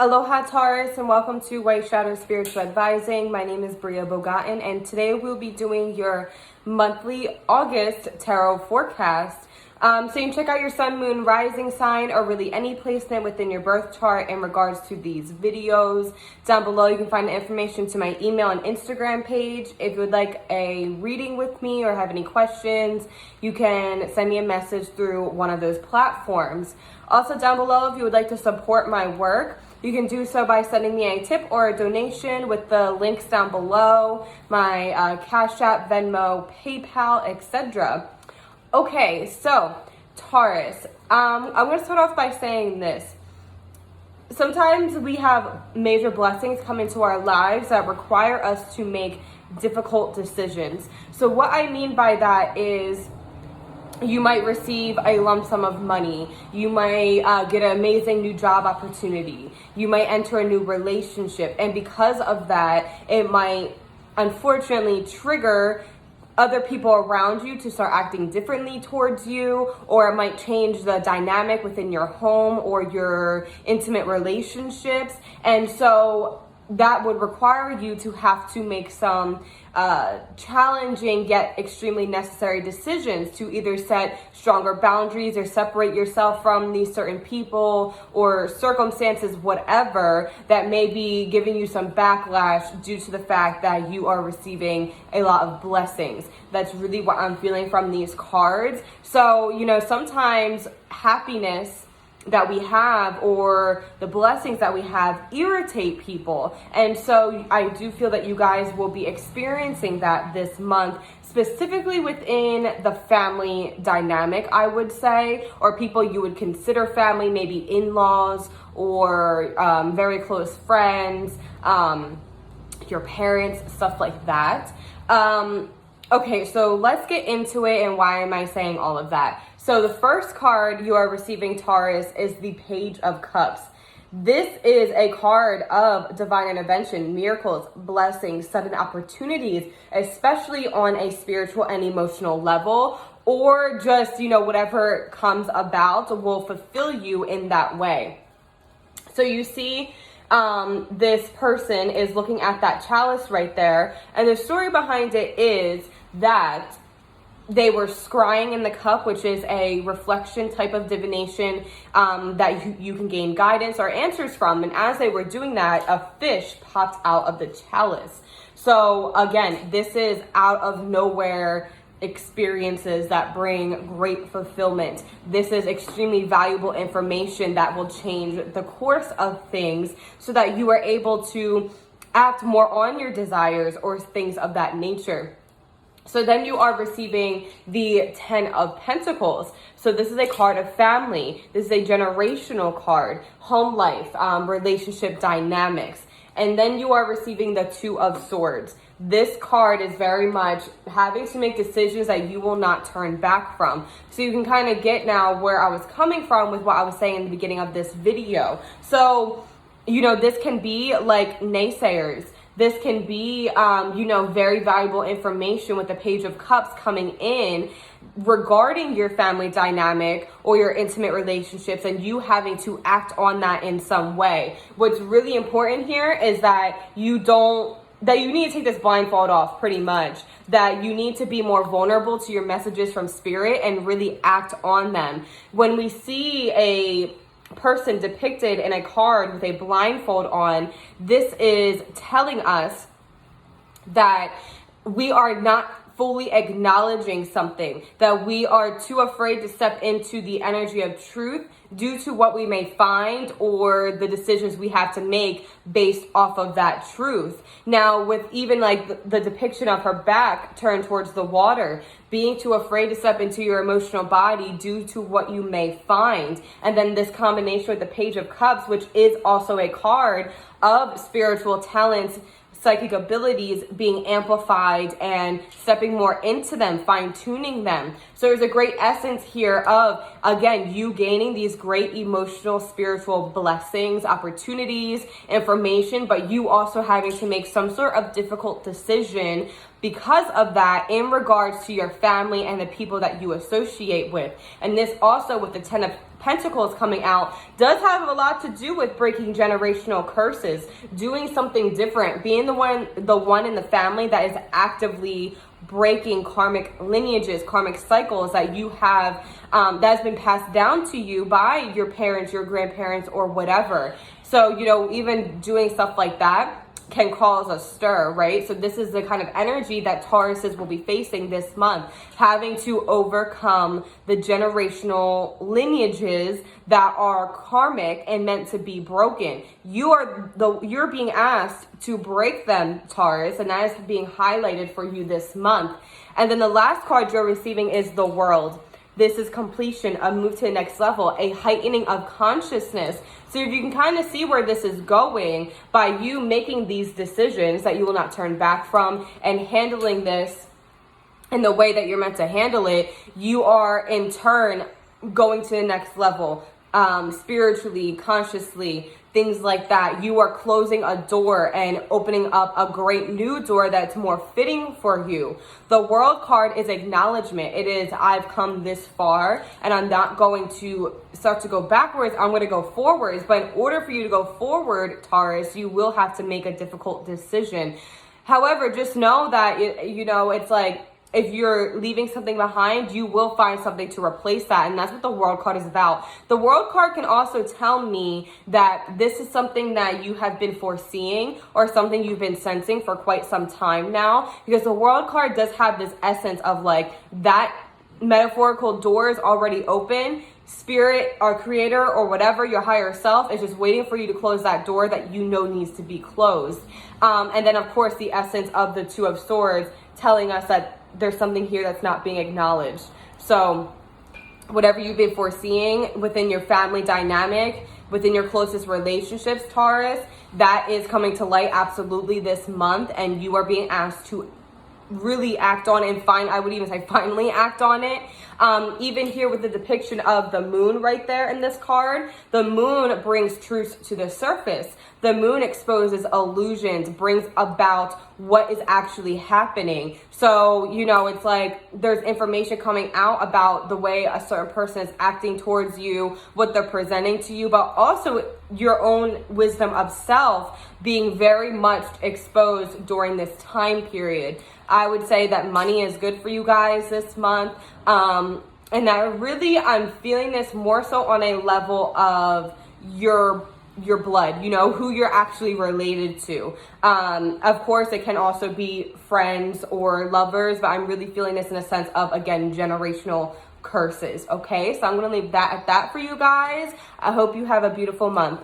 Aloha Taurus, and welcome to White Shadow Spiritual Advising. My name is BriaBogatin, and today we'll be doing your monthly August tarot forecast. So you can check out your sun, moon, rising sign, or really any placement within your birth chart in regards to these videos. Down below you can find the information to my email and Instagram page. If you would like a reading with me or have any questions, you can send me a message through one of those platforms. Also down below, if you would like to support my work, you can do so by sending me a tip or a donation with the links down below, my CASHAPP, VENMO, PayPal, etc. Okay, so Taurus, I'm going to start off by saying this. Sometimes we have major blessings come into our lives that require us to make difficult decisions. So what I mean by that is, you might receive a lump sum of money. You might get an amazing new job opportunity. You might enter a new relationship. And because of that, it might unfortunately trigger other people around you to start acting differently towards you, or it might change the dynamic within your home or your intimate relationships. And so that would require you to have to make some challenging yet extremely necessary decisions to either set stronger boundaries or separate yourself from these certain people or circumstances, whatever, that may be giving you some backlash due to the fact that you are receiving a lot of blessings. That's really what I'm feeling from these cards. So, sometimes happiness that we have or the blessings that we have irritate people, and so I do feel that you guys will be experiencing that this month, specifically within the family dynamic, I would say, or people you would consider family, maybe in-laws or very close friends, your parents, stuff like that. Okay, so let's get into it, and why am I saying all of that? So the first card you are receiving, Taurus, is the Page of Cups. This is a card of divine intervention, miracles, blessings, sudden opportunities, especially on a spiritual and emotional level, or just, whatever comes about will fulfill you in that way. So you see, this person is looking at that chalice right there, and the story behind it is that they were scrying in the cup, which is a reflection type of divination that you can gain guidance or answers from. And as they were doing that, a fish popped out of the chalice. So again, this is out of nowhere experiences that bring great fulfillment. This is extremely valuable information that will change the course of things so that you are able to act more on your desires or things of that nature. So then you are receiving the 10 of Pentacles. So this is a card of family. This is a generational card, home life, relationship dynamics. And then you are receiving the 2 of Swords. This card is very much having to make decisions that you will not turn back from. So you can kind of get now where I was coming from with what I was saying in the beginning of this video. So, this can be like naysayers. This can be, very valuable information with the Page of Cups coming in regarding your family dynamic or your intimate relationships, and you having to act on that in some way. What's really important here is that you need to take this blindfold off, pretty much. That you need to be more vulnerable to your messages from spirit and really act on them. When we see a person depicted in a card with a blindfold on, this is telling us that we are not fully acknowledging something, that we are too afraid to step into the energy of truth due to what we may find or the decisions we have to make based off of that truth. Now, with even like the depiction of her back turned towards the water, being too afraid to step into your emotional body due to what you may find. And then this combination with the Page of Cups, which is also a card of spiritual talents, psychic abilities being amplified and stepping more into them, fine-tuning them. So there's a great essence here of, again, you gaining these great emotional, spiritual blessings, opportunities, information, but you also having to make some sort of difficult decision because of that in regards to your family and the people that you associate with. And this also with the Pentacles coming out does have a lot to do with breaking generational curses, doing something different, being the one in the family that is actively breaking karmic lineages, karmic cycles that you have, that has been passed down to you by your parents, your grandparents, or whatever. So, you know, even doing stuff like that can cause a stir, right? So this is the kind of energy that Tauruses will be facing this month, having to overcome the generational lineages that are karmic and meant to be broken. You're being asked to break them, Taurus, and that is being highlighted for you this month. And then the last card you're receiving is the World. This is completion, a move to the next level, a heightening of consciousness. So if you can kind of see where this is going by you making these decisions that you will not turn back from and handling this in the way that you're meant to handle it, you are in turn going to the next level, spiritually, consciously, things like that. You are closing a door and opening up a great new door that's more fitting for you. The World card is acknowledgement. It is, I've come this far and I'm not going to start to go backwards. I'm going to go forwards. But in order for you to go forward, Taurus, you will have to make a difficult decision. However, just know that, it's like, if you're leaving something behind, you will find something to replace that. And that's what the World card is about. The World card can also tell me that this is something that you have been foreseeing or something you've been sensing for quite some time now. Because the World card does have this essence of like that metaphorical door is already open. Spirit or creator or whatever, your higher self is just waiting for you to close that door that you know needs to be closed. And then, of course, the essence of the Two of Swords telling us that there's something here that's not being acknowledged. So whatever you've been foreseeing within your family dynamic, within your closest relationships, Taurus, that is coming to light absolutely this month, and you are being asked to really act on and I would even say finally act on it. Even here with the depiction of the moon right there in this card, the moon brings truth to the surface. The moon exposes illusions, brings about what is actually happening. So, it's like there's information coming out about the way a certain person is acting towards you, what they're presenting to you, but also your own wisdom of self being very much exposed during this time period. I would say that money is good for you guys this month. And I'm feeling this more so on a level of your blood, who you're actually related to. Of course, it can also be friends or lovers, but I'm really feeling this in a sense of, again, generational curses. Okay, so I'm going to leave that at that for you guys. I hope you have a beautiful month.